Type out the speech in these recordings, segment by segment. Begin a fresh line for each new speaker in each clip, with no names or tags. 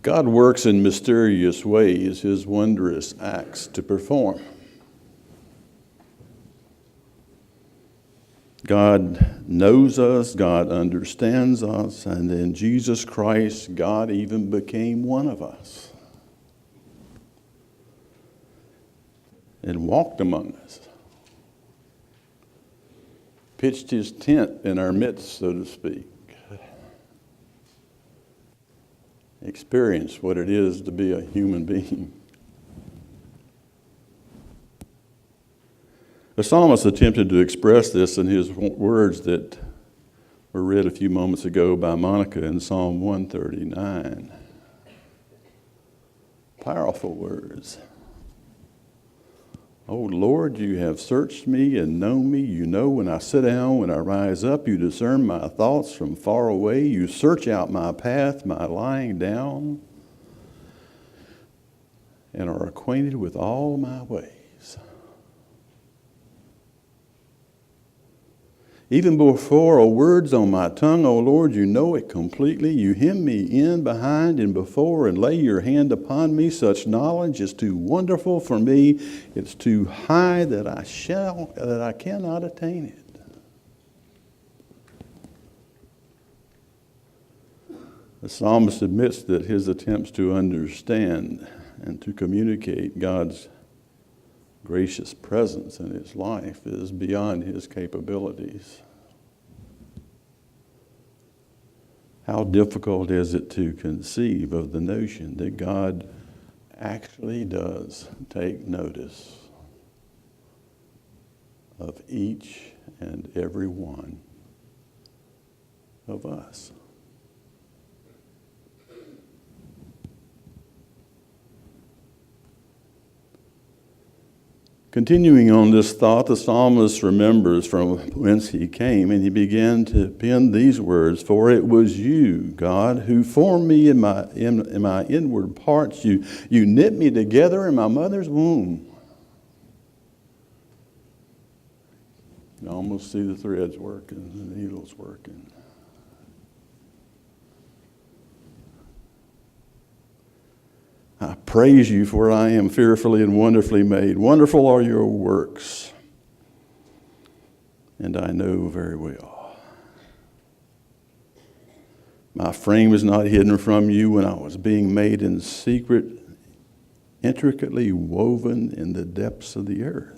God works in mysterious ways his wondrous acts to perform. God knows us, God understands us, and in Jesus Christ, God even became one of us and walked among us, pitched his tent in our midst, so to speak, experienced what it is to be a human being. The psalmist attempted to express this in his words that were read a few moments ago by Monica in Psalm 139. Powerful words. Oh Lord, you have searched me and known me. You know when I sit down, when I rise up, you discern my thoughts from far away. You search out my path, my lying down, and are acquainted with all my ways. Even before a word's on my tongue, O Lord, you know it completely. You hem me in, behind, and before, and lay your hand upon me. Such knowledge is too wonderful for me. It's too high that I cannot attain it. The psalmist admits that his attempts to understand and to communicate God's gracious presence in his life is beyond his capabilities. How difficult is it to conceive of the notion that God actually does take notice of each and every one of us? Continuing on this thought, the psalmist remembers from whence he came, and he began to pen these words, "For it was you, God, who formed me in my inward parts. You knit me together in my mother's womb." You can almost see the threads working, the needles working. I praise you, for I am fearfully and wonderfully made. Wonderful are your works, and I know very well. My frame was not hidden from you when I was being made in secret, intricately woven in the depths of the earth.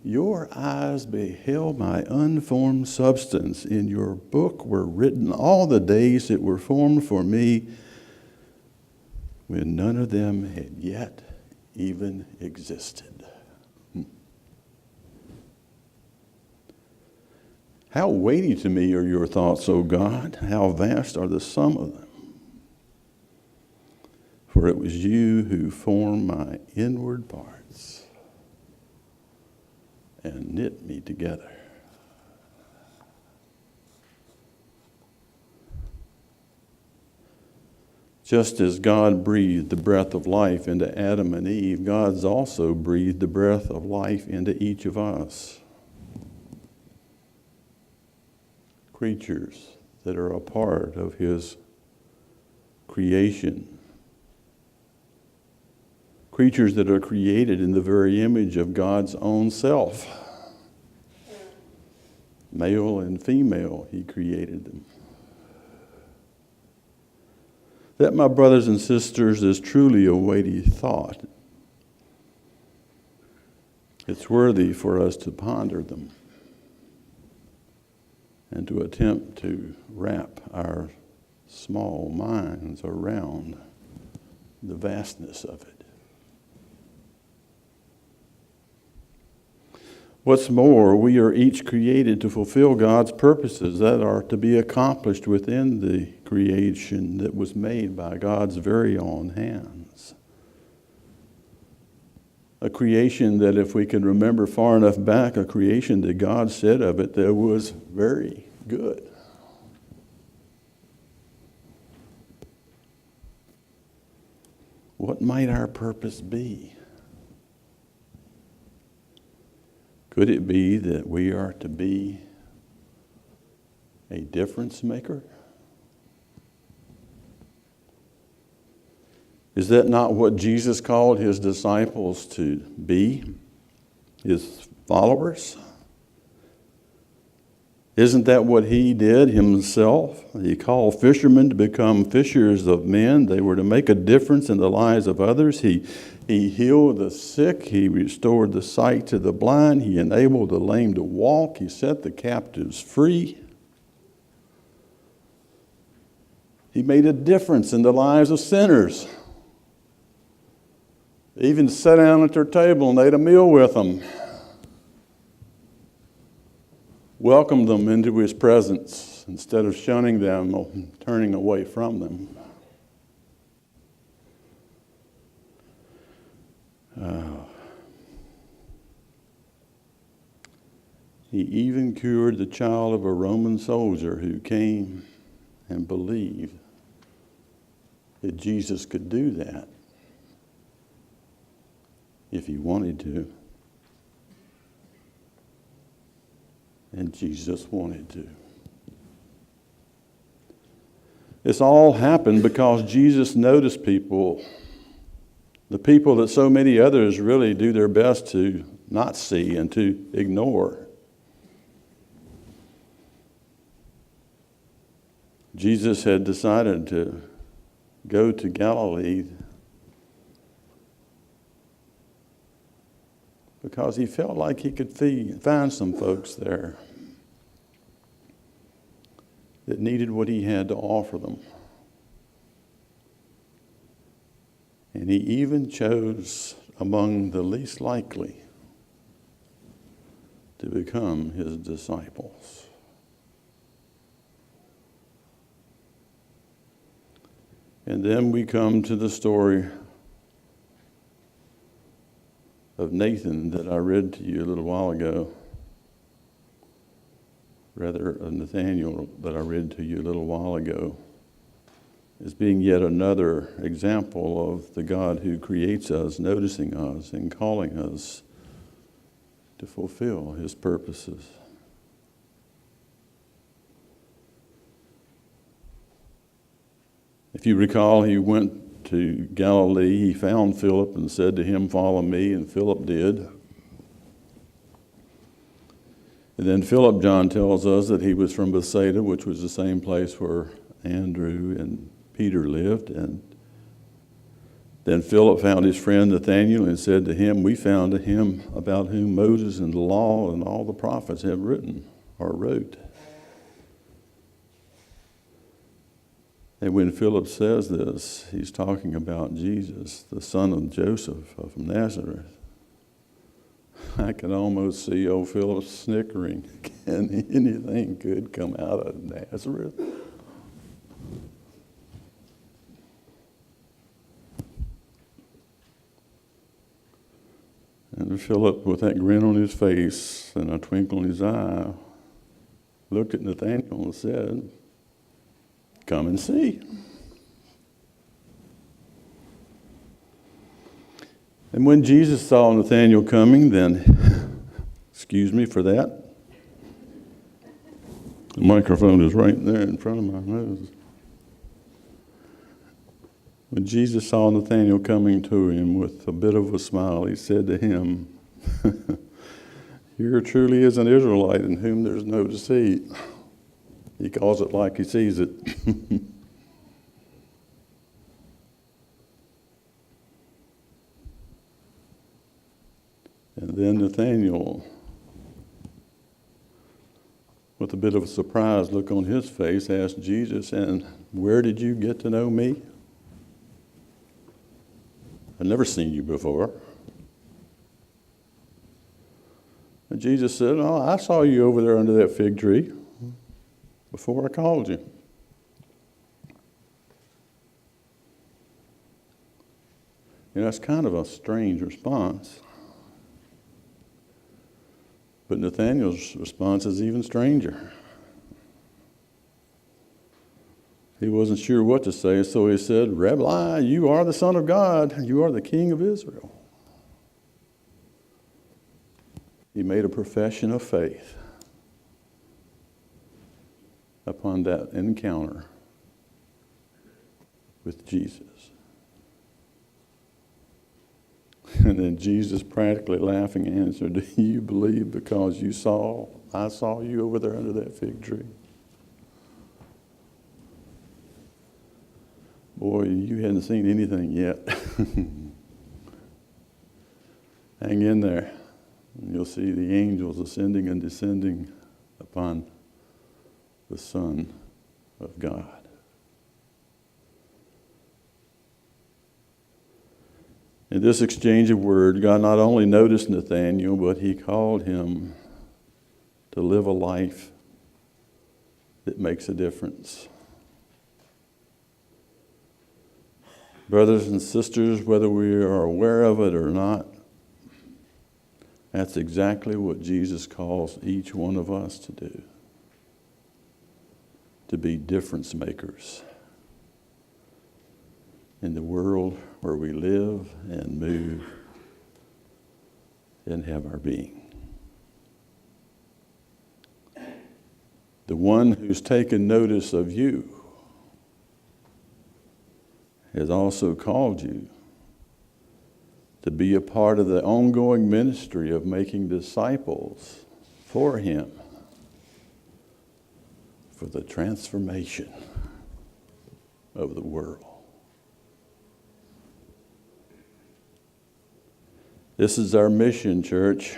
Your eyes beheld my unformed substance. In your book were written all the days that were formed for me, when none of them had yet even existed. How weighty to me are your thoughts, O God. How vast are the sum of them. For it was you who formed my inward parts and knit me together. Just as God breathed the breath of life into Adam and Eve, God's also breathed the breath of life into each of us. Creatures that are a part of his creation. Creatures that are created in the very image of God's own self. Male and female, he created them. That, my brothers and sisters, is truly a weighty thought. It's worthy for us to ponder them and to attempt to wrap our small minds around the vastness of it. What's more, we are each created to fulfill God's purposes that are to be accomplished within the creation that was made by God's very own hands. A creation that, if we can remember far enough back, a creation that God said of it that was very good. What might our purpose be? Could it be that we are to be a difference maker? Is that not what Jesus called his disciples to be? His followers? Isn't that what he did himself? He called fishermen to become fishers of men. They were to make a difference in the lives of others. He healed the sick. He restored the sight to the blind. He enabled the lame to walk. He set the captives free. He made a difference in the lives of sinners. He even sat down at their table and ate a meal with them. Welcomed them into his presence instead of shunning them or turning away from them. He even cured the child of a Roman soldier who came and believed that Jesus could do that if he wanted to. And Jesus wanted to. This all happened because Jesus noticed people, the people that so many others really do their best to not see and to ignore. Jesus had decided to go to Galilee because he felt like he could find some folks there that needed what he had to offer them. And he even chose among the least likely to become his disciples. And then we come to the story of Nathan that I read to you a little while ago. Rather, of Nathaniel that I read to you a little while ago, as being yet another example of the God who creates us, noticing us, and calling us to fulfill his purposes. If you recall, he went to Galilee. He found Philip and said to him, "Follow me," and Philip did. And then Philip, John tells us that he was from Bethsaida, which was the same place where Andrew and Peter lived. And then Philip found his friend Nathanael and said to him, "We found him about whom Moses and the law and all the prophets have written or wrote." And when Philip says this, he's talking about Jesus, the son of Joseph of Nazareth. I can almost see old Philip snickering. Can anything good come out of Nazareth? And Philip, with that grin on his face and a twinkle in his eye, looked at Nathanael and said, "Come and see." And when Jesus saw Nathanael coming, then, excuse me for that, the microphone is right there in front of my nose. When Jesus saw Nathanael coming to him with a bit of a smile, he said to him, "Here truly is an Israelite in whom there's no deceit." He calls it like he sees it. And then Nathanael, with a bit of a surprised look on his face, asked Jesus, "And where did you get to know me? I've never seen you before." And Jesus said, "Oh, I saw you over there under that fig tree before I called you." You know, that's kind of a strange response. But Nathanael's response is even stranger. He wasn't sure what to say, so he said, "Rabbi, you are the Son of God. You are the King of Israel." He made a profession of faith upon that encounter with Jesus. And then Jesus practically laughing answered, do you believe because I saw you over there under that fig tree? Boy, you hadn't seen anything yet. Hang in there. And you'll see the angels ascending and descending upon the Son of God. In this exchange of words, God not only noticed Nathanael, but he called him to live a life that makes a difference. Brothers and sisters, whether we are aware of it or not, that's exactly what Jesus calls each one of us to do. To be difference makers in the world where we live and move and have our being. The one who's taken notice of you has also called you to be a part of the ongoing ministry of making disciples for him, for the transformation of the world. This is our mission, church.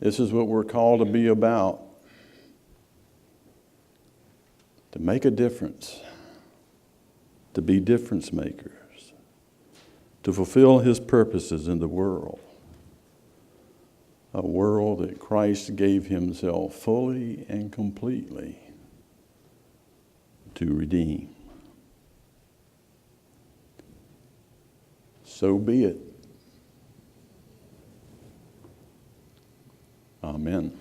This is what we're called to be about. To make a difference. To be difference makers. To fulfill his purposes in the world. A world that Christ gave himself fully and completely to redeem. So be it. Amen.